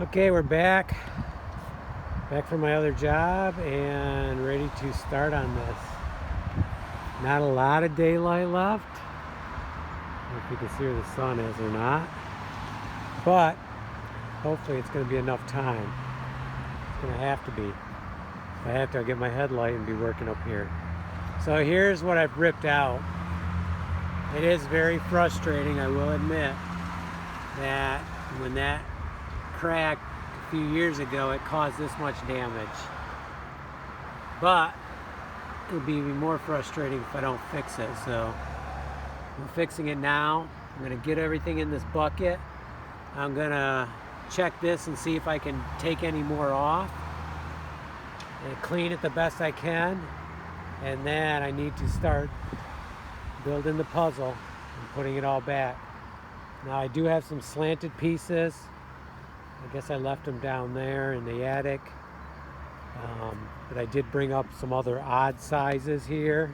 Okay, we're back from my other job and ready to start on this. Not a lot of daylight left. I don't know if you can see where the sun is or not, but hopefully it's going to be enough time. It's going to have to be. I have to get my headlight and be working up here. So here's what I've ripped out. It is very frustrating, I will admit, that when that cracked a few years ago, it caused this much damage. But it would be even more frustrating if I don't fix it. So I'm fixing it now. I'm going to get everything in this bucket. I'm going to check this and see if I can take any more off and clean it the best I can. And then I need to start building the puzzle and putting it all back. Now I do have some slanted pieces. I guess I left them down there in the attic. But I did bring up some other odd sizes here.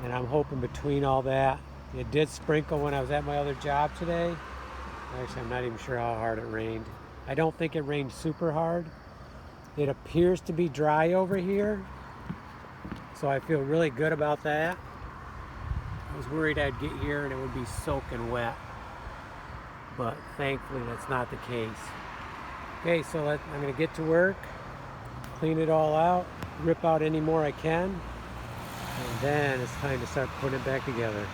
And I'm hoping between all that, it did sprinkle when I was at my other job today. Actually, I'm not even sure how hard it rained. I don't think it rained super hard. It appears to be dry over here. So I feel really good about that. I was worried I'd get here and it would be soaking wet. But thankfully that's not the case. Okay, so I'm going to get to work, clean it all out, rip out any more I can, and then it's time to start putting it back together.